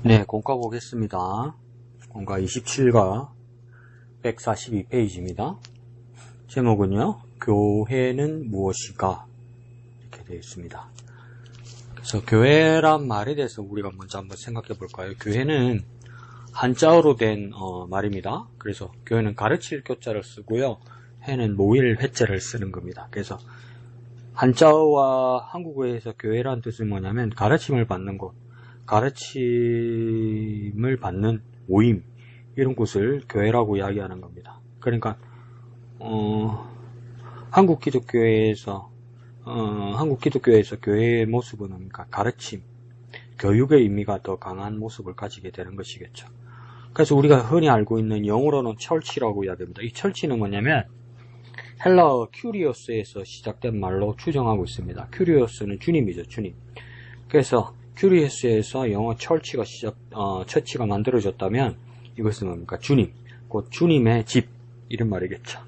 네, 공과 보겠습니다. 공과 27과 142페이지입니다. 제목은요, 교회는 무엇일까? 이렇게 되어 있습니다. 그래서 교회란 말에 대해서 우리가 먼저 한번 생각해 볼까요? 교회는 한자어로 된 말입니다. 그래서 교회는 가르칠 교자를 쓰고요, 회는 모일 회자를 쓰는 겁니다. 그래서 한자어와 한국어에서 교회란 뜻은 뭐냐면 가르침을 받는 곳, 가르침을 받는 모임, 이런 곳을 교회라고 이야기하는 겁니다. 그러니까 한국 기독교회에서 교회의 모습은 그러니까 가르침, 교육의 의미가 더 강한 모습을 가지게 되는 것이겠죠. 그래서 우리가 흔히 알고 있는 영어로는 철치라고 이야기합니다. 이 철치는 뭐냐면 헬라어 큐리오스에서 시작된 말로 추정하고 있습니다. 큐리오스는 주님이죠, 주님. 그래서 큐리오스에서 영어 철치가 처치가 만들어졌다면 이것은 뭡니까? 주님, 곧 주님의 집, 이런 말이겠죠.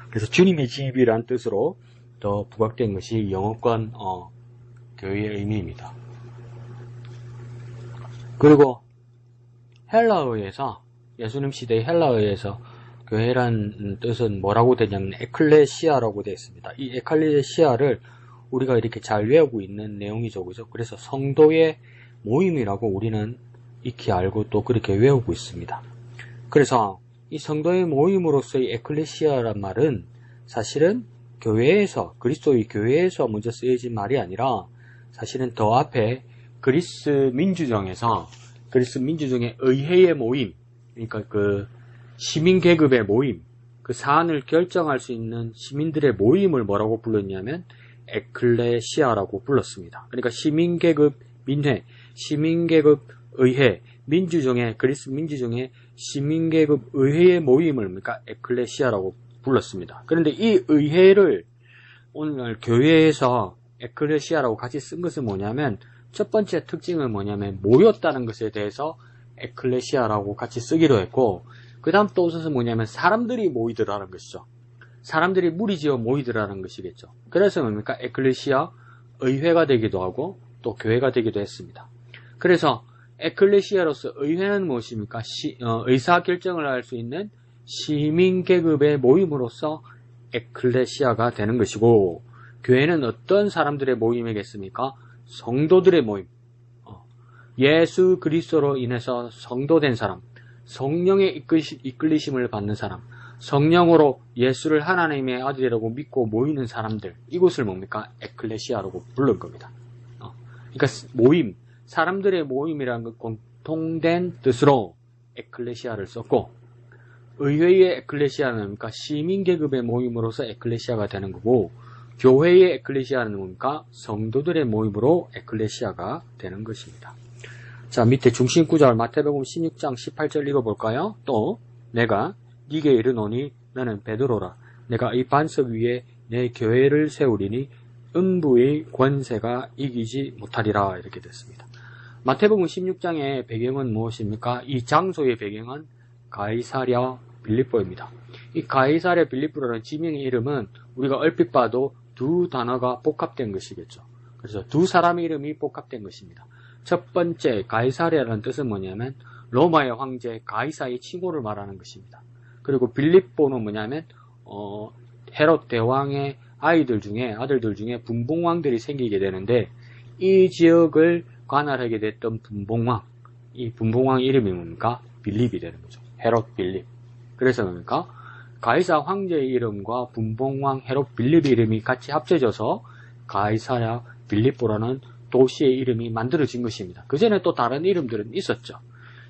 그래서 주님의 집이란 뜻으로 더 부각된 것이 영어권 교회의 의미입니다. 그리고 헬라어에서, 예수님 시대의 헬라어에서 교회란 뜻은 뭐라고 되냐면 에클레시아라고 되어 있습니다. 이 에클레시아를 우리가 이렇게 잘 외우고 있는 내용이죠, 그죠? 그래서 성도의 모임이라고 우리는 익히 알고 또 그렇게 외우고 있습니다. 그래서 이 성도의 모임으로서의 에클레시아란 말은 사실은 교회에서, 그리스도의 교회에서 먼저 쓰여진 말이 아니라 사실은 더 앞에 그리스 민주정의 의회의 모임, 그러니까 그 시민 계급의 모임, 그 사안을 결정할 수 있는 시민들의 모임을 뭐라고 불렀냐면 에클레시아라고 불렀습니다. 그러니까 시민계급 민회, 시민계급 의회, 그리스 민주정의 시민계급 의회의 모임을 그러니까 에클레시아라고 불렀습니다. 그런데 이 의회를 오늘 교회에서 에클레시아라고 같이 쓴 것은 뭐냐면, 첫 번째 특징은 뭐냐면 모였다는 것에 대해서 에클레시아라고 같이 쓰기로 했고, 그 다음 또 뜻은 뭐냐면 사람들이 모이더라는 것이죠. 사람들이 무리지어 모이더라는 것이겠죠. 그래서 뭡니까? 에클레시아, 의회가 되기도 하고 또 교회가 되기도 했습니다. 그래서 에클레시아로서 의회는 무엇입니까? 의사결정을 할 수 있는 시민계급의 모임으로서 에클레시아가 되는 것이고, 교회는 어떤 사람들의 모임이겠습니까? 성도들의 모임. 예수 그리스도로 인해서 성도된 사람, 성령의 이끌리심을 받는 사람, 성령으로 예수를 하나님의 아들이라고 믿고 모이는 사람들, 이곳을 뭡니까? 에클레시아라고 부른 겁니다. 그러니까 모임, 사람들의 모임이라는 것 공통된 뜻으로 에클레시아를 썼고, 의회의 에클레시아는 뭡니까? 시민계급의 모임으로서 에클레시아가 되는 거고, 교회의 에클레시아는 뭡니까? 성도들의 모임으로 에클레시아가 되는 것입니다. 자, 밑에 중심구절 마태복음 16장 18절 읽어볼까요? 또 내가 네게 이르노니 너는 베드로라. 내가 이 반석 위에 내 교회를 세우리니 음부의 권세가 이기지 못하리라. 이렇게 됐습니다. 마태복음 16장의 배경은 무엇입니까? 이 장소의 배경은 가이사랴 빌립보입니다. 이 가이사랴 빌립보라는 지명의 이름은 우리가 얼핏 봐도 두 단어가 복합된 것이겠죠. 그래서 두 사람의 이름이 복합된 것입니다. 첫 번째 가이사랴라는 뜻은 뭐냐면 로마의 황제 가이사의 칭호를 말하는 것입니다. 그리고 빌립보는 뭐냐면 헤롯 대왕의 아들들 중에 분봉왕들이 생기게 되는데, 이 지역을 관할하게 됐던 분봉왕, 이 분봉왕 이름이 뭡니까? 빌립이 되는 거죠. 헤롯 빌립. 그래서 뭡니까? 가이사 황제의 이름과 분봉왕 헤롯 빌립의 이름이 같이 합쳐져서 가이사랴 빌립보라는 도시의 이름이 만들어진 것입니다. 그 전에 또 다른 이름들은 있었죠.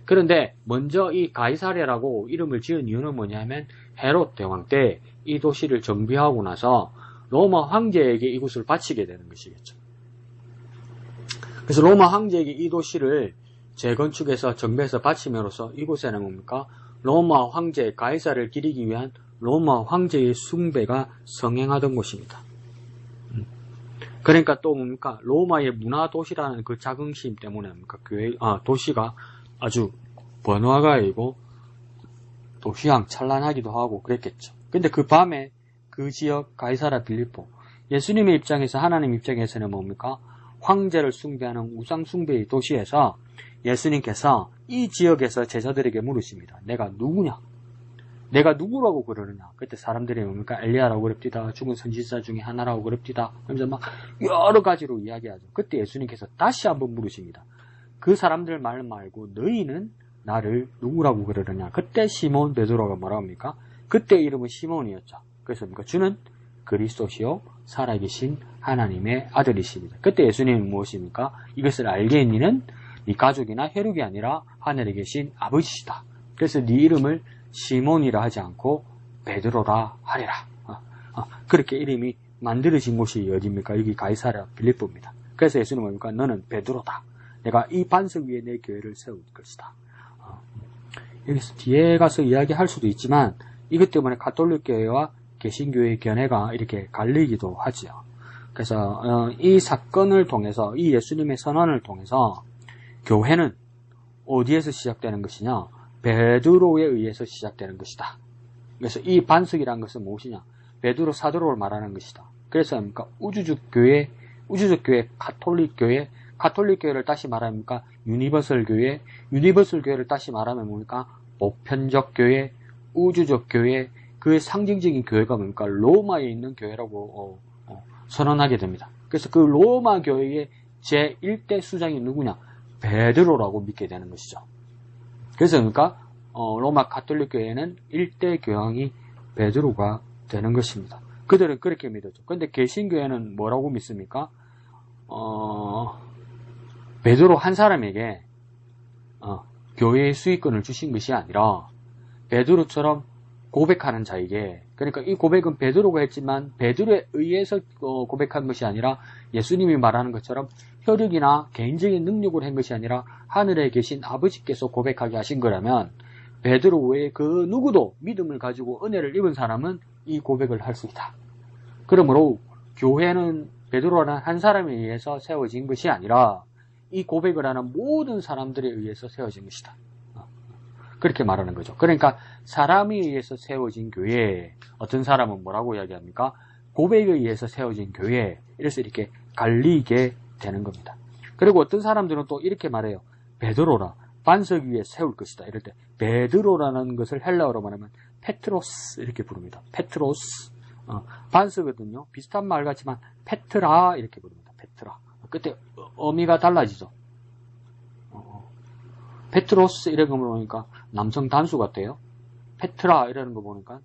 그런데 먼저 이 가이사랴라고 이름을 지은 이유는 뭐냐면 헤롯 대왕 때 이 도시를 정비하고 나서 로마 황제에게 이곳을 바치게 되는 것이겠죠. 그래서 로마 황제에게 이 도시를 재건축해서 정비해서 바침으로써 이곳에는 뭡니까? 로마 황제 가이사를 기리기 위한 로마 황제의 숭배가 성행하던 곳입니다. 그러니까 또 뭡니까? 로마의 문화 도시라는 그 자긍심 때문에 뭡니까? 도시가 아주 번화가이고 또 휘황찬란하기도 하고 그랬겠죠. 근데 그 밤에 그 지역 가이사랴 빌립보, 예수님의 입장에서, 하나님 입장에서는 뭡니까? 황제를 숭배하는 우상 숭배의 도시에서 예수님께서 이 지역에서 제자들에게 물으십니다. 내가 누구냐? 내가 누구라고 그러느냐? 그때 사람들이 뭡니까? 엘리야라고 그럽디다. 죽은 선지자 중에 하나라고 그럽디다. 그러면서 막 여러 가지로 이야기하죠. 그때 예수님께서 다시 한번 물으십니다. 그 사람들 말 말고 너희는 나를 누구라고 그러느냐? 그때 시몬 베드로가 뭐라고 합니까? 그때 이름은 시몬이었죠. 그래서 뭡니까? 주는 그리스도시요 살아계신 하나님의 아들이십니다. 그때 예수님은 무엇입니까? 이것을 알겠니는 네 가족이나 혈육이 아니라 하늘에 계신 아버지시다. 그래서 네 이름을 시몬이라 하지 않고 베드로라 하리라. 그렇게 이름이 만들어진 곳이 어디입니까? 여기 가이사랴 빌립보입니다. 그래서 예수님은 뭡니까? 너는 베드로다. 내가 이 반석 위에 내 교회를 세울 것이다. 여기서 뒤에 가서 이야기할 수도 있지만 이것 때문에 가톨릭 교회와 개신교의 견해가 이렇게 갈리기도 하지요. 그래서 이 사건을 통해서 이 예수님의 선언을 통해서 교회는 어디에서 시작되는 것이냐? 베드로에 의해서 시작되는 것이다. 그래서 이 반석이라는 것은 무엇이냐? 베드로 사도를 말하는 것이다. 그래서 뭡니까? 우주적 교회, 가톨릭 교회를 다시 말합니까? 유니버설 교회, 유니버설 교회를 다시 말하면 뭡니까? 보편적 교회, 우주적 교회, 그의 상징적인 교회가 뭡니까? 로마에 있는 교회라고 선언하게 됩니다. 그래서 그 로마 교회의 제1대 수장이 누구냐? 베드로라고 믿게 되는 것이죠. 그래서 그러니까 로마 가톨릭 교회는 1대 교황이 베드로가 되는 것입니다. 그들은 그렇게 믿었죠. 그런데 개신교회는 뭐라고 믿습니까? 베드로 한 사람에게 교회의 수익권을 주신 것이 아니라 베드로처럼 고백하는 자에게, 그러니까 이 고백은 베드로가 했지만 베드로에 의해서 고백한 것이 아니라 예수님이 말하는 것처럼 혈육이나 개인적인 능력으로 한 것이 아니라 하늘에 계신 아버지께서 고백하게 하신 거라면 베드로 외에 그 누구도 믿음을 가지고 은혜를 입은 사람은 이 고백을 할 수 있다. 그러므로 교회는 베드로라는 한 사람에 의해서 세워진 것이 아니라 이 고백을 하는 모든 사람들에 의해서 세워진 것이다. 그렇게 말하는 거죠. 그러니까 사람에 의해서 세워진 교회, 어떤 사람은 뭐라고 이야기합니까? 고백에 의해서 세워진 교회, 이래서 이렇게 갈리게 되는 겁니다. 그리고 어떤 사람들은 또 이렇게 말해요. 베드로라 반석 위에 세울 것이다. 이럴 때 베드로라는 것을 헬라어로 말하면 페트로스 이렇게 부릅니다. 페트로스. 반석거든요. 비슷한 말 같지만 페트라 이렇게 부릅니다. 페트라. 그때 의미가 달라지죠. 페트로스 이런 거 보니까 남성 단수 같아요. 페트라 이라는 거 보니까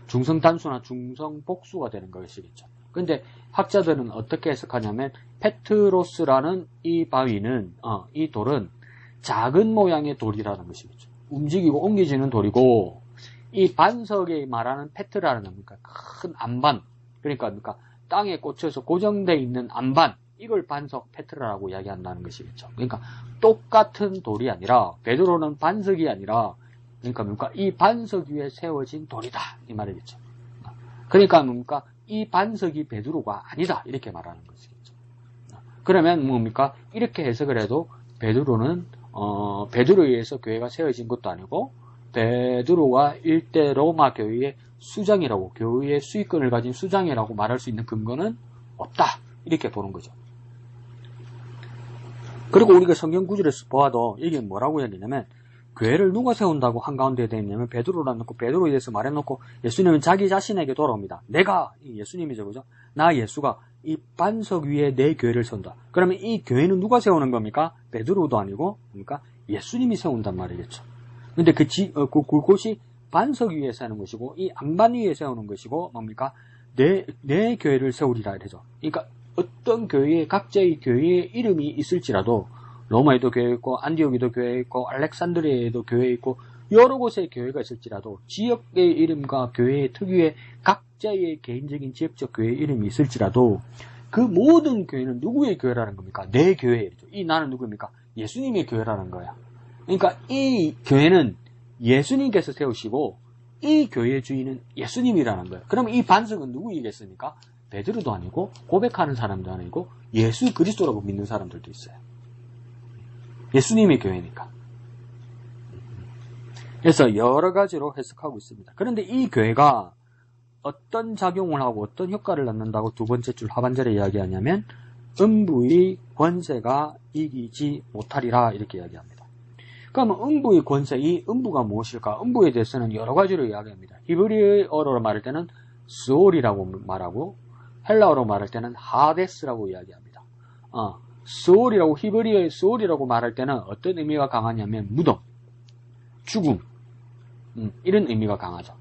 중성 단수나 중성 복수가 되는 것이겠죠. 근데 학자들은 어떻게 해석하냐면 페트로스라는 이 바위는 이 돌은 작은 모양의 돌이라는 것이겠죠. 움직이고 옮겨지는 돌이고 이 반석에 말하는 페트라는 겁니까? 큰 안반, 그러니까 땅에 꽂혀서 고정되어 있는 안반, 이걸 반석 페트라라고 이야기한다는 것이겠죠. 그러니까 똑같은 돌이 아니라 베드로는 반석이 아니라 그러니까 이 반석 위에 세워진 돌이다 이 말이겠죠. 그러니까 뭡니까? 이 반석이 베드로가 아니다 이렇게 말하는 것이겠죠. 그러면 뭡니까? 이렇게 해석을 해도 베드로는 베드로에 의해서 교회가 세워진 것도 아니고 베드로가 일대 로마 교회의 수장이라고, 교회의 수익권을 가진 수장이라고 말할 수 있는 근거는 없다 이렇게 보는 거죠. 그리고 우리가 성경 구절에서 보아도 이게 뭐라고 이야기냐면 교회를 누가 세운다고 한가운데 되어 있냐면 베드로라 놓고 베드로에 대해서 말해놓고 예수님은 자기 자신에게 돌아옵니다. 내가 예수님이죠, 그죠? 나 예수가 이 반석 위에 내 교회를 세운다. 그러면 이 교회는 누가 세우는 겁니까? 베드로도 아니고 그러니까 예수님이 세운단 말이겠죠. 근데 그곳이 반석 위에 세우는 것이고 이 안반 위에 세우는 것이고 뭡니까? 내 교회를 세우리라 이러죠. 그러니까 어떤 교회에 각자의 교회의 이름이 있을지라도 로마에도 교회 있고 안디옥에도 교회 있고 알렉산드리아에도 교회 있고 여러 곳에 교회가 있을지라도 지역의 이름과 교회의 특유의 각자의 개인적인 지역적 교회의 이름이 있을지라도 그 모든 교회는 누구의 교회라는 겁니까? 내 교회죠. 이 나는 누구입니까? 예수님의 교회라는 거야. 그러니까 이 교회는 예수님께서 세우시고 이 교회의 주인은 예수님이라는 거예요. 그러면 이 반석은 누구이겠습니까? 베드로도 아니고 고백하는 사람도 아니고 예수 그리스도라고 믿는 사람들도 있어요. 예수님의 교회니까. 그래서 여러 가지로 해석하고 있습니다. 그런데 이 교회가 어떤 작용을 하고 어떤 효과를 낳는다고 두 번째 줄 하반절에 이야기하냐면 음부의 권세가 이기지 못하리라 이렇게 이야기합니다. 그러면 음부의 권세, 이 음부가 무엇일까? 음부에 대해서는 여러 가지로 이야기합니다. 히브리어로 말할 때는 스올이라고 말하고 헬라어로 말할 때는 하데스라고 이야기합니다. 스올이라고, 히브리어의 스올이라고 말할 때는 어떤 의미가 강하냐면 무덤, 죽음, 이런 의미가 강하죠.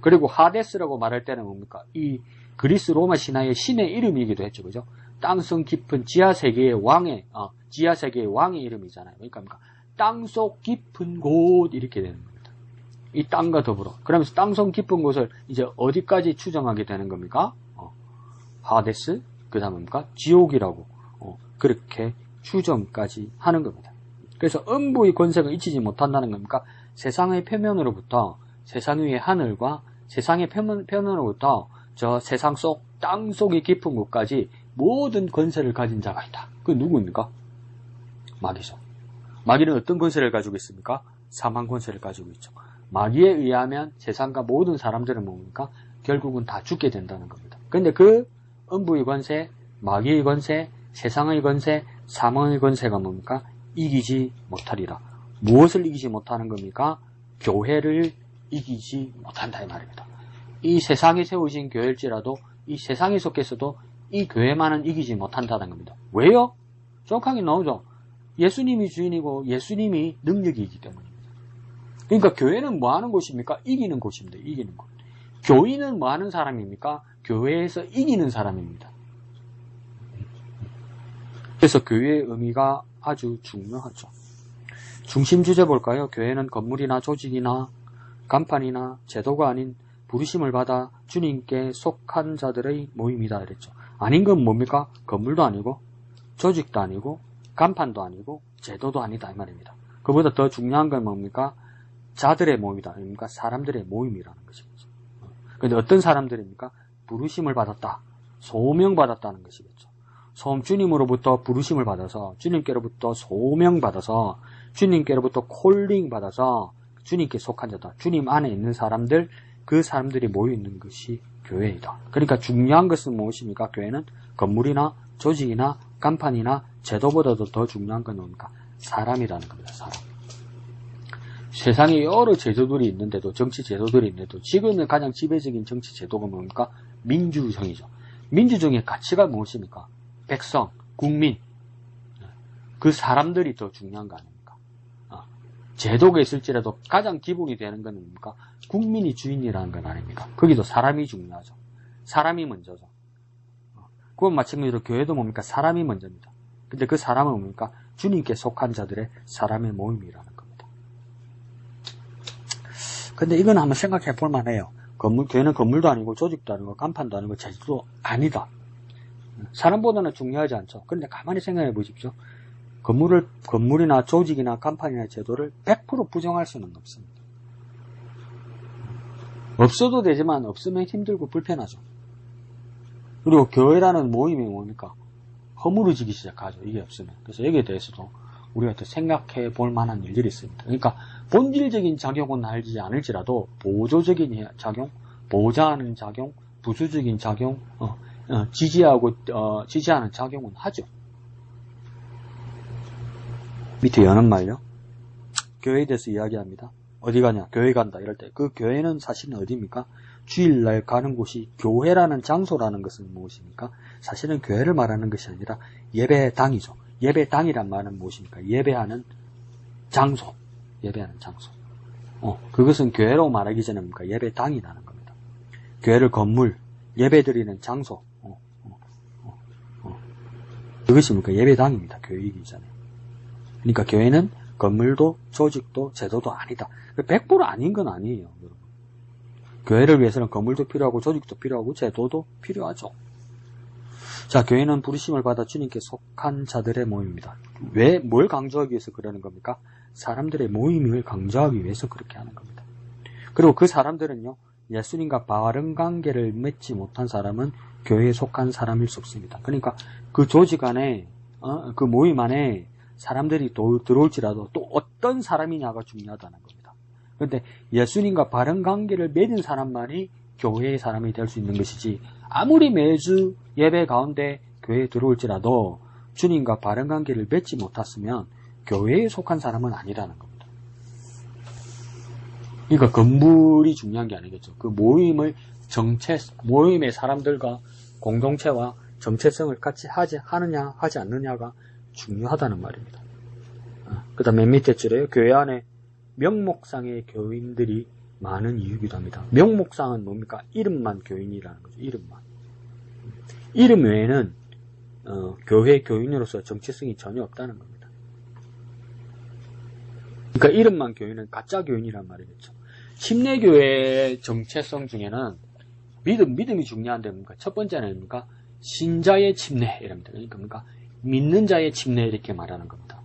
그리고 하데스라고 말할 때는 뭡니까? 이 그리스 로마 신화의 신의 이름이기도 했죠. 그죠? 땅속 깊은 지하세계의 왕의 이름이잖아요. 그러니까 땅속 깊은 곳 이렇게 되는 겁니다. 이 땅과 더불어. 그러면서 땅속 깊은 곳을 이제 어디까지 추정하게 되는 겁니까? 하데스, 그 다음에 뭡니까? 지옥이라고 그렇게 추정까지 하는 겁니다. 그래서 음부의 권세가 잊히지 못한다는 겁니까? 세상의 표면으로부터, 세상 위의 하늘과 세상의 표면으로부터 저 세상 속, 땅 속의 깊은 곳까지 모든 권세를 가진 자가 있다. 그 누구입니까? 마귀죠. 마귀는 어떤 권세를 가지고 있습니까? 사망 권세를 가지고 있죠. 마귀에 의하면 세상과 모든 사람들은 뭡니까? 결국은 다 죽게 된다는 겁니다. 그런데 그 음부의 권세, 마귀의 권세, 세상의 권세, 사망의 권세가 뭡니까? 이기지 못하리라. 무엇을 이기지 못하는 겁니까? 교회를 이기지 못한다 이 말입니다. 이 세상에 세우신 교회일지라도 이 세상에 속해서도 이 교회만은 이기지 못한다는 겁니다. 왜요? 정확하게 나오죠. 예수님이 주인이고 예수님이 능력이기 때문입니다. 그러니까 교회는 뭐 하는 곳입니까? 이기는 곳입니다. 이기는 곳. 교인은 뭐 하는 사람입니까? 교회에서 이기는 사람입니다. 그래서 교회의 의미가 아주 중요하죠. 중심 주제 볼까요? 교회는 건물이나 조직이나 간판이나 제도가 아닌 부르심을 받아 주님께 속한 자들의 모임이다 그랬죠. 아닌 건 뭡니까? 건물도 아니고 조직도 아니고 간판도 아니고 제도도 아니다 이 말입니다. 그보다 더 중요한 건 뭡니까? 자들의 모임이다. 그러니까 사람들의 모임이라는 것이겠죠. 그런데 어떤 사람들입니까? 부르심을 받았다. 소명받았다는 것이겠죠. 주님으로부터 부르심을 받아서 주님께로부터 소명받아서 주님께로부터 콜링 받아서 주님께 속한 자다. 주님 안에 있는 사람들, 그 사람들이 모여있는 것이 교회이다. 그러니까 중요한 것은 무엇입니까? 교회는 건물이나 조직이나 간판이나 제도보다도 더 중요한 건 뭡니까? 사람이라는 겁니다. 사람. 세상에 여러 제도들이 있는데도, 정치 제도들이 있는데도 지금은 가장 지배적인 정치 제도가 뭡니까? 민주정이죠. 민주정의 가치가 무엇입니까? 백성, 국민, 그 사람들이 더 중요한 거 아닙니까? 제도가 있을지라도 가장 기본이 되는 건 뭡니까? 국민이 주인이라는 건 아닙니까? 거기도 사람이 중요하죠. 사람이 먼저죠. 그건 마찬가지로 교회도 뭡니까? 사람이 먼저입니다. 근데 그 사람은 뭡니까? 주님께 속한 자들의 사람의 모임이라는 겁니다. 근데 이건 한번 생각해 볼 만해요. 교회는 건물도 아니고 조직도 아니고 간판도 아니고 제도도 아니다. 사람보다는 중요하지 않죠. 그런데 가만히 생각해 보십시오. 건물이나 조직이나 간판이나 제도를 100% 부정할 수는 없습니다. 없어도 되지만 없으면 힘들고 불편하죠. 그리고 교회라는 모임이 뭡니까? 허물어지기 시작하죠. 이게 없으면. 그래서 여기에 대해서도 우리가 또 생각해 볼 만한 일들이 있습니다. 그러니까 본질적인 작용은 알지 않을지라도 보조적인 작용, 보좌하는 작용, 부수적인 작용, 지지하는 작용은 하죠. 밑에 여는 말요. 교회에 대해서 이야기합니다. 어디 가냐? 교회 간다. 이럴 때 그 교회는 사실은 어디입니까? 주일날 가는 곳이 교회라는 장소라는 것은 무엇입니까? 사실은 교회를 말하는 것이 아니라 예배당이죠. 예배당이란 말은 무엇입니까? 예배하는 장소. 예배하는 장소. 그것은 교회로 말하기 전에 뭡니까? 예배당이라는 겁니다. 교회를 건물, 예배드리는 장소. 그것이 뭡니까? 예배당입니다. 교회이기 전에. 그러니까 교회는 건물도 조직도 제도도 아니다. 100% 아닌 건 아니에요. 여러분. 교회를 위해서는 건물도 필요하고 조직도 필요하고 제도도 필요하죠. 자, 교회는 부르심을 받아 주님께 속한 자들의 모임입니다. 왜, 뭘 강조하기 위해서 그러는 겁니까? 사람들의 모임을 강조하기 위해서 그렇게 하는 겁니다. 그리고 그 사람들은요, 예수님과 바른 관계를 맺지 못한 사람은 교회에 속한 사람일 수 없습니다. 그러니까 그 조직 안에, 그 모임 안에 사람들이 들어올지라도 또 어떤 사람이냐가 중요하다는 겁니다. 그런데 예수님과 바른 관계를 맺은 사람만이 교회의 사람이 될 수 있는 것이지, 아무리 매주 예배 가운데 교회에 들어올지라도 주님과 바른 관계를 맺지 못했으면 교회에 속한 사람은 아니라는 겁니다. 그러니까 건물이 중요한 게 아니겠죠. 그 모임의 모임의 사람들과 공동체와 정체성을 같이 하느냐 하지 않느냐가 중요하다는 말입니다. 그 다음 맨 밑에 줄에요. 교회 안에 명목상의 교인들이 많은 이유기도 합니다. 명목상은 뭡니까? 이름만 교인이라는 거죠. 이름만. 이름 외에는 교회 교인으로서 정체성이 전혀 없다는 겁니다. 그러니까 이름만 교인은 가짜 교인이란 말이겠죠. 침례교회의 정체성 중에는 믿음이 중요한데 뭡니까? 첫 번째는 뭡니까? 신자의 침례 이랍니다. 그러니까 믿는 자의 침례 이렇게 말하는 겁니다.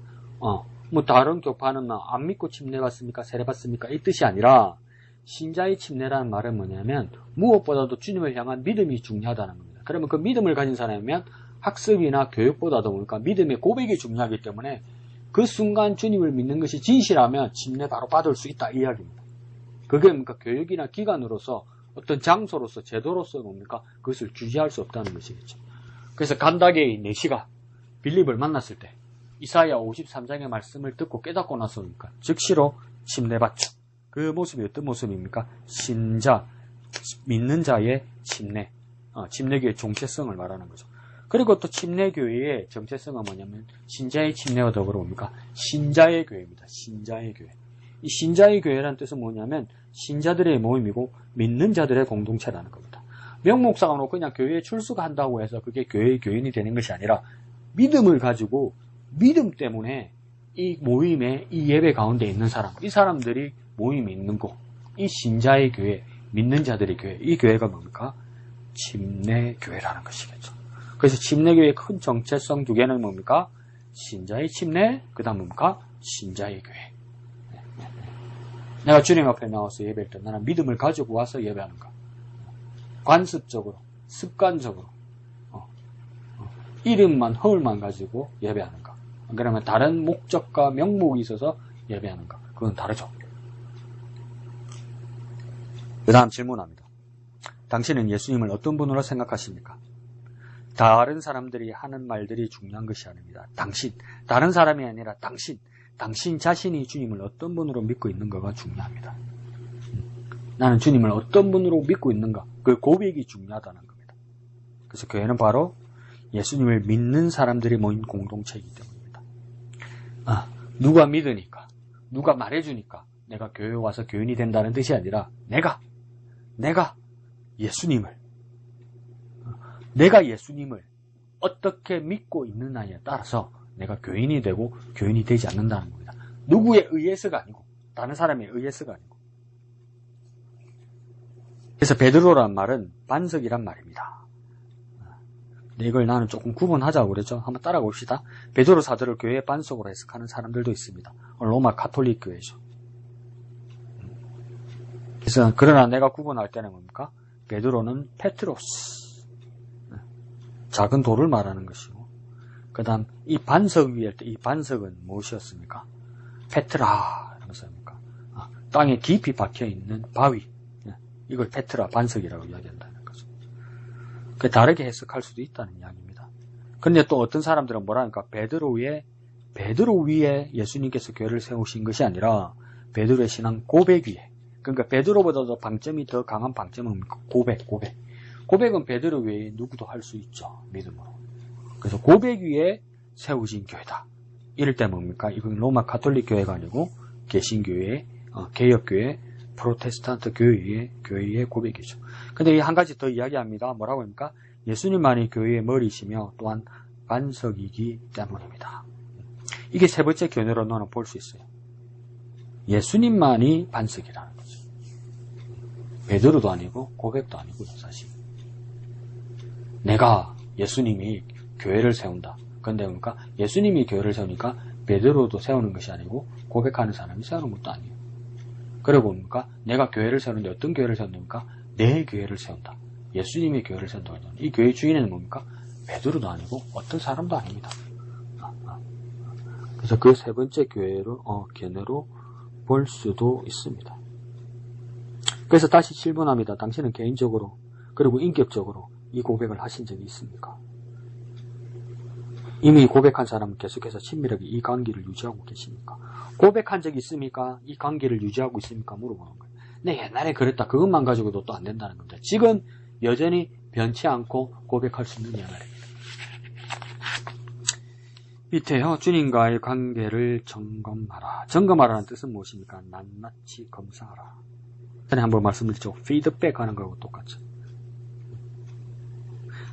뭐 다른 교파는 안 믿고 침례 받습니까? 세례 받습니까? 이 뜻이 아니라 신자의 침례라는 말은 뭐냐면 무엇보다도 주님을 향한 믿음이 중요하다는 겁니다. 그러면 그 믿음을 가진 사람이면 학습이나 교육보다도 뭡니까? 믿음의 고백이 중요하기 때문에 그 순간 주님을 믿는 것이 진실하면 침례 바로 받을 수 있다 이 이야기입니다. 그게 뭡니까? 교육이나 기관으로서 어떤 장소로서 제도로서 뭡니까? 그것을 주지할 수 없다는 것이겠죠. 그래서 간다게의 내시가 빌립을 만났을 때 이사야 53장의 말씀을 듣고 깨닫고 나서 뭡니까? 즉시로 침례받죠. 그 모습이 어떤 모습입니까? 신자, 믿는 자의 침례, 침례교회의 정체성을 말하는 거죠. 그리고 또 침례교회의 정체성은 뭐냐면 신자의 침례와 더불어 뭡니까? 신자의 교회입니다. 신자의 교회. 이 신자의 교회라는 뜻은 뭐냐면 신자들의 모임이고 믿는 자들의 공동체라는 겁니다. 명목상으로 그냥 교회에 출석한다고 해서 그게 교회의 교인이 되는 것이 아니라 믿음을 가지고 믿음 때문에 이 모임에 이 예배 가운데 있는 사람, 이 사람들이 모임이 있는 곳, 이 신자의 교회, 믿는 자들의 교회, 이 교회가 뭡니까? 침례교회라는 것이겠죠. 그래서 침례교회의 큰 정체성 두 개는 뭡니까? 신자의 침례, 그 다음 뭡니까? 신자의 교회. 내가 주님 앞에 나와서 예배할 때 나는 믿음을 가지고 와서 예배하는가? 관습적으로, 습관적으로, 이름만, 허울만 가지고 예배하는가? 그러면 다른 목적과 명목이 있어서 예배하는가? 그건 다르죠. 그 다음 질문합니다. 당신은 예수님을 어떤 분으로 생각하십니까? 다른 사람들이 하는 말들이 중요한 것이 아닙니다. 다른 사람이 아니라 당신 자신이 주님을 어떤 분으로 믿고 있는가가 중요합니다. 나는 주님을 어떤 분으로 믿고 있는가, 그 고백이 중요하다는 겁니다. 그래서 교회는 바로 예수님을 믿는 사람들이 모인 공동체이기 때문입니다. 누가 믿으니까, 누가 말해주니까 내가 교회에 와서 교인이 된다는 뜻이 아니라 내가 예수님을 어떻게 믿고 있느냐에 따라서 내가 교인이 되고 교인이 되지 않는다는 겁니다. 누구에 의해서가 아니고 다른 사람에 의해서가 아니고. 그래서 베드로란 말은 반석이란 말입니다. 이걸 나는 조금 구분하자고 그랬죠. 한번 따라가 봅시다. 베드로 사도를 교회의 반석으로 해석하는 사람들도 있습니다. 로마 가톨릭 교회죠. 그래서 그러나 내가 구분할 때는 뭡니까? 베드로는 페트로스, 작은 돌을 말하는 것이고, 그 다음 이 반석 위에 이 반석은 무엇이었습니까? 페트라 이러면서 뭡니까? 땅에 깊이 박혀있는 바위, 이걸 페트라 반석이라고 이야기한다는 거죠. 그 다르게 해석할 수도 있다는 이야기입니다. 그런데 또 어떤 사람들은 뭐라니까? 베드로 위에 예수님께서 교회를 세우신 것이 아니라 베드로의 신앙 고백 위에, 그러니까 베드로보다도 방점이 더 강한 방점은 고백은 베드로 외에 누구도 할 수 있죠. 믿음으로. 그래서 고백 위에 세우진 교회다. 이럴 때 뭡니까? 이건 로마 가톨릭 교회가 아니고 개신교회, 개혁교회, 프로테스탄트 교회의 고백이죠. 근데 이 한 가지 더 이야기합니다. 뭐라고 합니까? 예수님만이 교회의 머리이시며 또한 반석이기 때문입니다. 이게 세 번째 견해로는 볼 수 있어요. 예수님만이 반석이라는 거죠. 베드로도 아니고 고백도 아니고요, 사실. 내가 예수님이 교회를 세운다. 그런데 뭡니까? 예수님이 교회를 세우니까 베드로도 세우는 것이 아니고 고백하는 사람이 세우는 것도 아니에요. 그리고 뭡니까? 내가 교회를 세우는데 어떤 교회를 세운답니까? 내 교회를 세운다. 예수님의 교회를 세운다. 이 교회 주인은 뭡니까? 베드로도 아니고 어떤 사람도 아닙니다. 그래서 그 세 번째 견해로 볼 수도 있습니다. 그래서 다시 질문합니다. 당신은 개인적으로 그리고 인격적으로 이 고백을 하신 적이 있습니까? 이미 고백한 사람은 계속해서 친밀하게 이 관계를 유지하고 계십니까? 고백한 적이 있습니까? 이 관계를 유지하고 있습니까? 물어보는 거예요. 네, 옛날에 그랬다. 그것만 가지고도 또 안 된다는 겁니다. 지금 여전히 변치 않고 고백할 수 있느냐 말입니다. 밑에요. 주님과의 관계를 점검하라. 점검하라는 뜻은 무엇입니까? 낱낱이 검사하라. 전에 한번 말씀드렸죠. 피드백하는 거하고 똑같죠.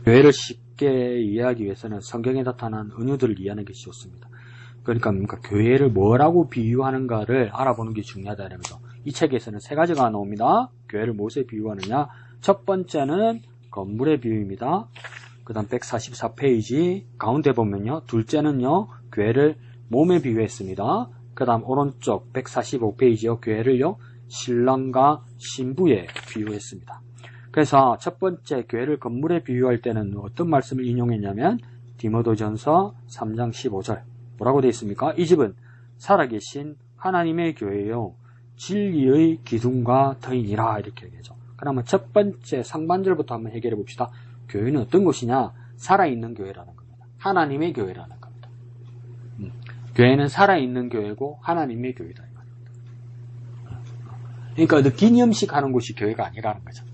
교회를 쉽게 이해하기 위해서는 성경에 나타난 은유들을 이해하는 것이 좋습니다. 그러니까 교회를 뭐라고 비유하는가를 알아보는 게 중요하다는 거죠. 이 책에서는 세 가지가 나옵니다. 교회를 무엇에 비유하느냐? 첫 번째는 건물의 비유입니다. 그 다음 144페이지 가운데 보면요. 둘째는요. 교회를 몸에 비유했습니다. 그 다음 오른쪽 145페이지요. 교회를요. 신랑과 신부에 비유했습니다. 그래서 첫 번째 교회를 건물에 비유할 때는 어떤 말씀을 인용했냐면 디모데전서 3장 15절 뭐라고 되어 있습니까? 이 집은 살아계신 하나님의 교회요. 진리의 기둥과 터이니라 이렇게 얘기하죠. 그러면 첫 번째 상반절부터 한번 해결해 봅시다. 교회는 어떤 것이냐? 살아있는 교회라는 겁니다. 하나님의 교회라는 겁니다. 교회는 살아있는 교회고 하나님의 교회다 이 말입니다. 그러니까 기념식 하는 곳이 교회가 아니라는 거죠.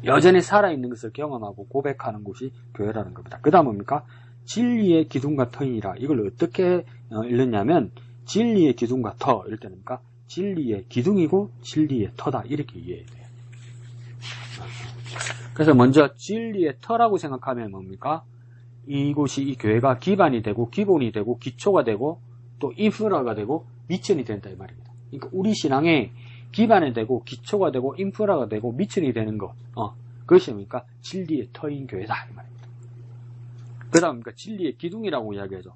여전히 살아있는 것을 경험하고 고백하는 곳이 교회라는 겁니다. 그 다음 뭡니까? 진리의 기둥과 터이니라. 이걸 어떻게 읽느냐면 진리의 기둥과 터 이럴 때는 뭡니까? 진리의 기둥이고 진리의 터다 이렇게 이해해야 돼요. 그래서 먼저 진리의 터라고 생각하면 뭡니까? 이곳이 이 교회가 기반이 되고 기본이 되고 기초가 되고 또 인프라가 되고 미천이 된다 이 말입니다. 그러니까 우리 신앙에 기반이 되고 기초가 되고 인프라가 되고 미천이 되는 것 그것이 뭡니까? 진리의 터인 교회다 이 말입니다. 그 다음 진리의 기둥이라고 이야기하죠.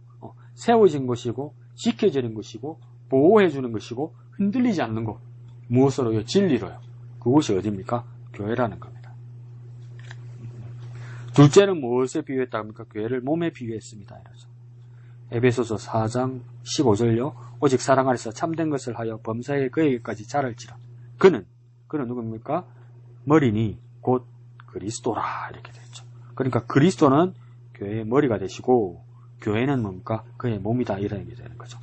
세워진 것이고 지켜지는 것이고 보호해주는 것이고 흔들리지 않는 것 무엇으로요? 진리로요. 그곳이 어디입니까? 교회라는 겁니다. 둘째는 무엇에 비유했다 합니까? 교회를 몸에 비유했습니다. 이러죠. 에베소서 4장 15절요. 오직 사랑 안에서 참된 것을 하여 범사에 그에게까지 자랄지라. 그는 누굽니까? 머리니 곧 그리스도라 이렇게 되죠. 그러니까 그리스도는 교회의 머리가 되시고 교회는 뭡니까? 그의 몸이다 이런 얘기 되는 거죠.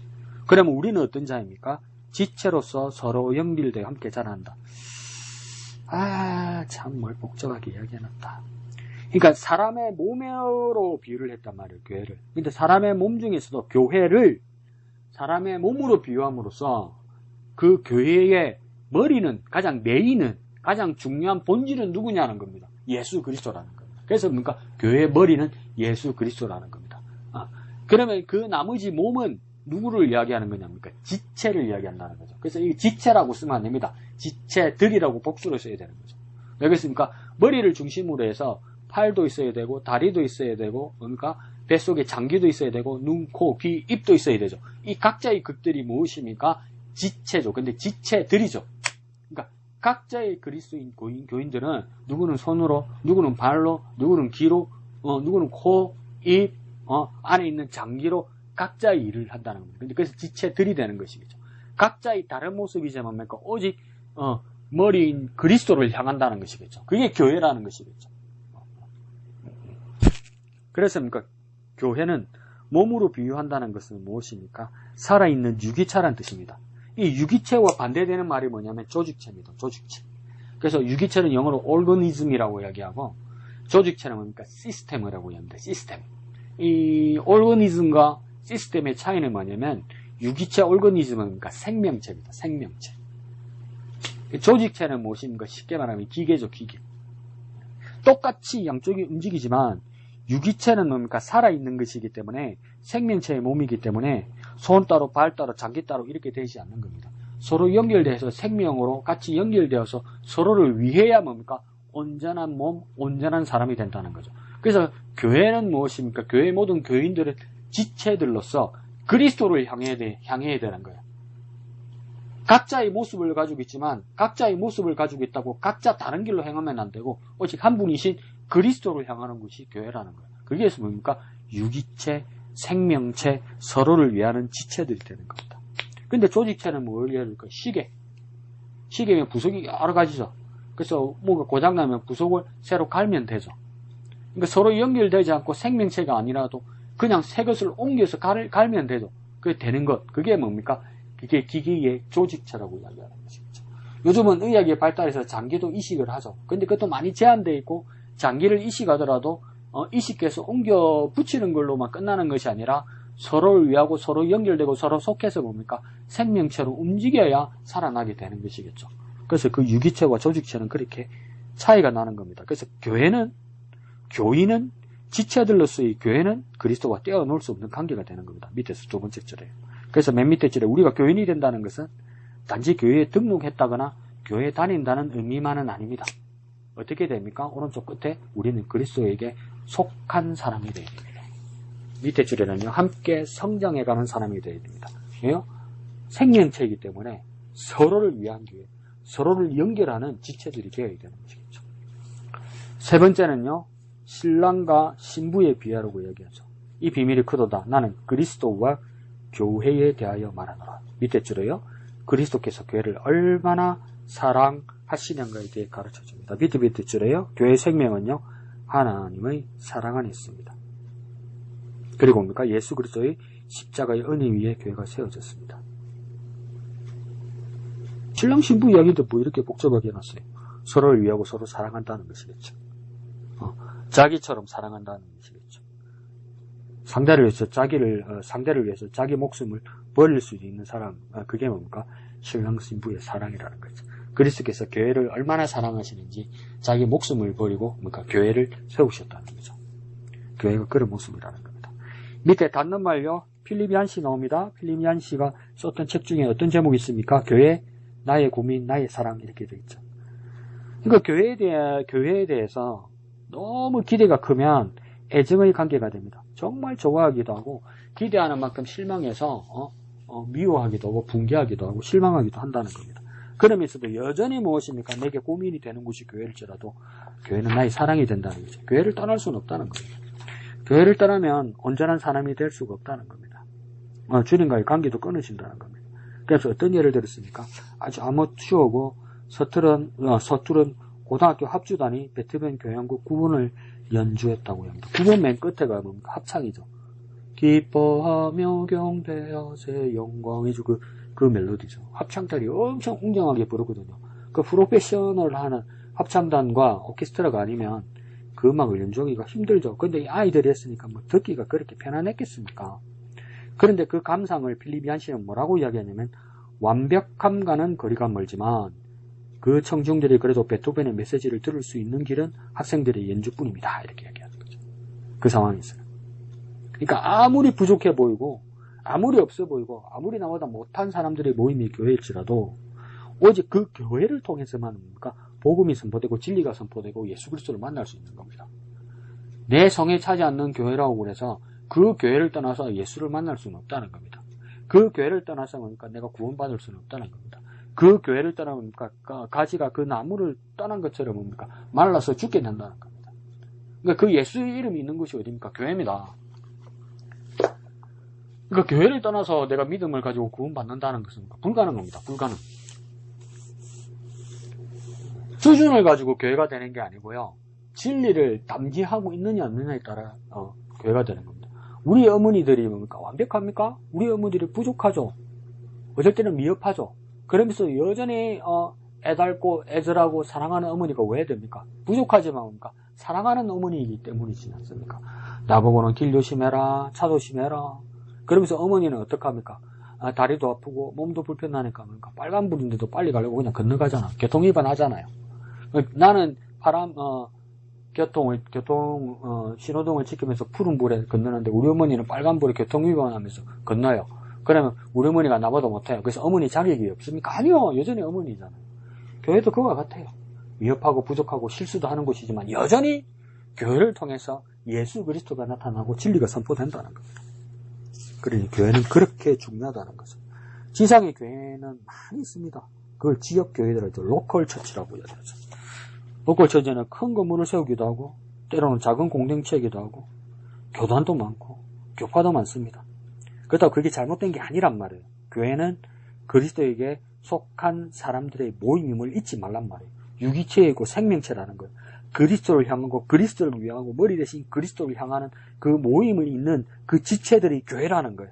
그러면 우리는 어떤 자입니까? 지체로서 서로 연결되어 함께 자란다. 참 뭘 복잡하게 이야기해놨다. 그러니까 사람의 몸으로 비유를 했단 말이에요. 교회를. 근데 사람의 몸 중에서도 교회를 사람의 몸으로 비유함으로써 그 교회의 머리는 가장 메인은 가장 중요한 본질은 누구냐는 겁니다. 예수 그리스도라는 겁니다. 그래서 뭡니까? 교회의 머리는 예수 그리스도라는 겁니다. 그러면 그 나머지 몸은 누구를 이야기하는 거냐입니까? 지체를 이야기한다는 거죠. 그래서 이 지체라고 쓰면 안 됩니다. 지체들이라고 복수로 써야 되는 거죠. 왜 그렇습니까? 머리를 중심으로 해서 팔도 있어야 되고 다리도 있어야 되고 그러니까 뱃속에 장기도 있어야 되고 눈, 코, 귀, 입도 있어야 되죠. 이 각자의 극들이 무엇입니까? 지체죠. 근데 지체들이죠. 그러니까 각자의 그리스도인 교인들은 누구는 손으로, 누구는 발로, 누구는 귀로, 누구는 코, 입, 안에 있는 장기로 각자의 일을 한다는 겁니다. 근데 그래서 지체들이 되는 것이겠죠. 각자의 다른 모습이지만 뭡니까? 오직 머리인 그리스도를 향한다는 것이겠죠. 그게 교회라는 것이겠죠. 그래서 뭡니까? 교회는 몸으로 비유한다는 것은 무엇입니까? 살아있는 유기체라는 뜻입니다. 이 유기체와 반대되는 말이 뭐냐면 조직체입니다. 조직체. 그래서 유기체는 영어로 organism이라고 이야기하고 조직체는 뭡니까? 시스템이라고 이야기합니다. 시스템. 이 organism과 시스템의 차이는 뭐냐면 유기체 organism은 뭡니까? 생명체입니다. 생명체. 조직체는 무엇입니까? 쉽게 말하면 기계죠. 기계. 똑같이 양쪽이 움직이지만 유기체는 뭡니까? 살아있는 것이기 때문에 생명체의 몸이기 때문에 손 따로 발 따로 장기 따로 이렇게 되지 않는 겁니다. 서로 연결돼서 생명으로 같이 연결되어서 서로를 위해야 뭡니까? 온전한 몸, 온전한 사람이 된다는 거죠. 그래서 교회는 무엇입니까? 교회 모든 교인들은 지체들로서 그리스도를 향해야 되는 거예요. 각자의 모습을 가지고 있지만 각자의 모습을 가지고 있다고 각자 다른 길로 행하면 안 되고 오직 한 분이신 그리스도를 향하는 것이 교회라는 거예요. 그게 뭡니까? 유기체, 생명체, 서로를 위하는 지체들이 되는 겁니다. 근데 조직체는 뭘 이야기할까? 시계. 시계면 부속이 여러 가지죠. 그래서 뭐가 고장나면 부속을 새로 갈면 되죠. 그러니까 서로 연결되지 않고 생명체가 아니라도 그냥 새 것을 옮겨서 갈면 되죠. 그게 되는 것. 그게 뭡니까? 그게 기계의 조직체라고 이야기하는 것이죠. 요즘은 의학이 발달해서 장기도 이식을 하죠. 근데 그것도 많이 제한되어 있고, 장기를 이식하더라도 이식해서 옮겨 붙이는 걸로만 끝나는 것이 아니라 서로를 위하고 서로 연결되고 서로 속해서 뭡니까? 생명체로 움직여야 살아나게 되는 것이겠죠. 그래서 그 유기체와 조직체는 그렇게 차이가 나는 겁니다. 그래서 교인은 지체들로서의 교회는 그리스도와 떼어놓을 수 없는 관계가 되는 겁니다. 밑에서 두 번째 절에. 그래서 맨 밑에 절에 우리가 교인이 된다는 것은 단지 교회에 등록했다거나 교회에 다닌다는 의미만은 아닙니다. 어떻게 됩니까? 오른쪽 끝에 우리는 그리스도에게 속한 사람이 되어야 됩니다. 밑에 줄에는요, 함께 성장해가는 사람이 되어야 됩니다. 왜요? 생명체이기 때문에 서로를 위한 교회, 서로를 연결하는 지체들이 되어야 되는 것이겠죠. 세 번째는요, 신랑과 신부의 비하라고 얘기하죠. 이 비밀이 크도다. 나는 그리스도와 교회에 대하여 말하노라. 밑에 줄에요, 그리스도께서 교회를 얼마나 사랑하시는가에 대해 가르쳐줍니다. 밑에 줄에요, 교회의 생명은요, 하나님의 사랑 안에 있습니다. 그리고 뭡니까? 예수 그리스도의 십자가의 은혜 위에 교회가 세워졌습니다. 신랑 신부 이야기도 뭐 이렇게 복잡하게 해놨어요. 서로를 위하고 서로 사랑한다는 것이겠죠. 자기처럼 사랑한다는 것이겠죠. 상대를 위해서 자기 목숨을 버릴 수 있는 사람, 그게 뭡니까? 신랑 신부의 사랑이라는 거죠. 그리스도께서 교회를 얼마나 사랑하시는지 자기 목숨을 버리고 뭡니까? 교회를 세우셨다는 거죠. 교회가 그런 모습이라는 겁니다. 밑에 닿는 말요, 필리비안시 나옵니다. 필리비안시가 썼던 책 중에 어떤 제목이 있습니까? 교회, 나의 고민, 나의 사랑, 이렇게 되어 있죠. 그러니까 교회에 대해서 너무 기대가 크면 애정의 관계가 됩니다. 정말 좋아하기도 하고, 기대하는 만큼 실망해서, 미워하기도 하고, 붕괴하기도 하고, 실망하기도 한다는 겁니다. 그러면서도 여전히 무엇입니까? 내게 고민이 되는 곳이 교회일지라도, 교회는 나의 사랑이 된다는 거죠. 교회를 떠날 수는 없다는 겁니다. 교회를 떠나면 온전한 사람이 될 수가 없다는 겁니다. 주님과의 관계도 끊으신다는 겁니다. 그래서 어떤 예를 들었습니까? 아주 아마추어고 서투른 고등학교 합주단이 베토벤 교향곡 9번을 연주했다고 합니다. 9번 맨 끝에가 뭡니까? 합창이죠. 기뻐하며 경배하세 영광이 주 그 멜로디죠. 합창단이 엄청 웅장하게 부르거든요. 그 프로페셔널 하는 합창단과 오케스트라가 아니면 그 음악을 연주하기가 힘들죠. 근데 이 아이들이 했으니까 뭐 듣기가 그렇게 편안했겠습니까? 그런데 그 감상을 필리비안시는 뭐라고 이야기하냐면, 완벽함과는 거리가 멀지만 그 청중들이 그래도 베토벤의 메시지를 들을 수 있는 길은 학생들의 연주뿐입니다. 이렇게 얘기하는 거죠. 그 상황에서는. 그러니까 아무리 부족해 보이고 아무리 없어 보이고 아무리 나보다 못한 사람들의 모임이 교회일지라도 오직 그 교회를 통해서만 뭡니까? 복음이 선포되고 진리가 선포되고 예수 그리스도를 만날 수 있는 겁니다. 내 성에 차지 않는 교회라고 그래서 그 교회를 떠나서 예수를 만날 수는 없다는 겁니다. 그 교회를 떠나서 뭡니까? 내가 구원받을 수는 없다는 겁니다. 그 교회를 떠나면 가지가 그 나무를 떠난 것처럼 뭡니까? 말라서 죽게 된다는 겁니다. 그러니까 그 예수의 이름이 있는 곳이 어디입니까? 교회입니다. 그러니까 교회를 떠나서 내가 믿음을 가지고 구원받는다는 것은 불가능합니다. 불가능. 수준을 가지고 교회가 되는 게 아니고요. 진리를 담지하고 있느냐 없느냐에 따라 교회가 되는 겁니다. 우리 어머니들이 뭡니까? 완벽합니까? 우리 어머니들이 부족하죠. 어쩔 때는 미흡하죠. 그러면서 여전히 애달고 애절하고 사랑하는 어머니가 왜 됩니까? 부족하지만 뭡니까? 사랑하는 어머니이기 때문이지 않습니까? 나보고는 길 조심해라, 차 조심해라. 그러면서 어머니는 어떡합니까? 다리도 아프고 몸도 불편하니까 뭡니까? 빨간불인데도 빨리 가려고 그냥 건너가잖아. 교통위반 하잖아요. 나는 신호등을 지키면서 푸른 불에 건너는데 우리 어머니는 빨간불에 교통위반하면서 건너요. 그러면 우리 어머니가 나보다 못해요. 그래서 어머니 자격이 없습니까? 아니요. 여전히 어머니잖아요. 교회도 그와 같아요. 미흡하고 부족하고 실수도 하는 곳이지만 여전히 교회를 통해서 예수 그리스도가 나타나고 진리가 선포된다는 겁니다. 그러니 교회는 그렇게 중요하다는 것을. 지상의 교회는 많이 있습니다. 그걸 지역 교회들을 로컬 처치라고 이야기하죠. 로컬 처치는 큰 건물을 세우기도 하고 때로는 작은 공동체이기도 하고 교단도 많고 교파도 많습니다. 그렇다고 그게 잘못된 게 아니란 말이에요. 교회는 그리스도에게 속한 사람들의 모임임을 잊지 말란 말이에요. 유기체이고 생명체라는 거예요. 그리스도를 향하고 그리스도를 위하고 머리 대신 그리스도를 향하는 그 모임을 잇는 그 지체들이 교회라는 거예요.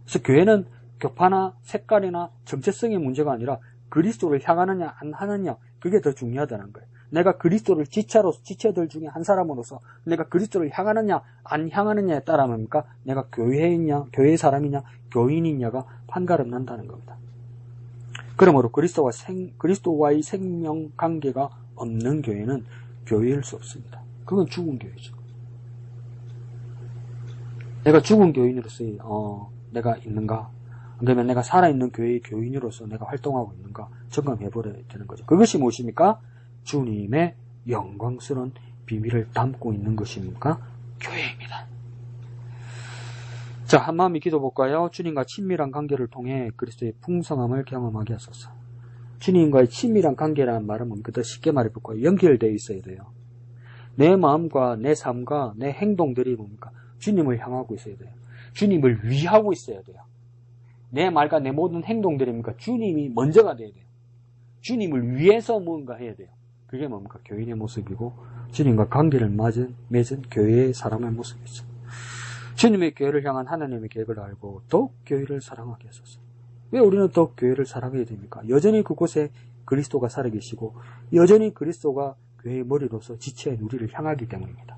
그래서 교회는 교파나 색깔이나 정체성의 문제가 아니라 그리스도를 향하느냐 안 하느냐, 그게 더 중요하다는 거예요. 내가 그리스도를 지체들 중에 한 사람으로서 내가 그리스도를 향하느냐 안 향하느냐에 따라 뭡니까? 내가 교회이냐 교회 사람이냐 교인이냐가 판가름 난다는 겁니다. 그러므로 그리스도와의 생명 관계가 없는 교회는 교회일 수 없습니다. 그건 죽은 교회죠. 내가 죽은 교인으로서 내가 있는가? 그러면 내가 살아있는 교회의 교인으로서 내가 활동하고 있는가? 점검해버려야 되는 거죠. 그것이 무엇입니까? 주님의 영광스러운 비밀을 담고 있는 것입니까? 교회입니다. 자, 한마음이 기도 볼까요? 주님과 친밀한 관계를 통해 그리스도의 풍성함을 경험하게 하소서. 주님과의 친밀한 관계라는 말은 뭡니까? 더 쉽게 말해볼까요? 연결되어 있어야 돼요. 내 마음과 내 삶과 내 행동들이 뭡니까? 주님을 향하고 있어야 돼요. 주님을 위하고 있어야 돼요. 내 말과 내 모든 행동들입니까? 주님이 먼저가 돼야 돼요. 주님을 위해서 뭔가 해야 돼요. 그게 뭡니까? 교인의 모습이고 주님과 관계를 맺은 교회의 사람의 모습이죠. 주님의 교회를 향한 하나님의 계획을 알고 더욱 교회를 사랑하게 하소서. 왜 우리는 더욱 교회를 사랑해야 됩니까? 여전히 그곳에 그리스도가 살아계시고 여전히 그리스도가 교회의 머리로서 지체인 우리를 향하기 때문입니다.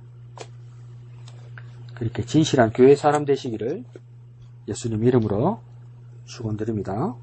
그렇게 진실한 교회 사람 되시기를 예수님 이름으로 축원드립니다.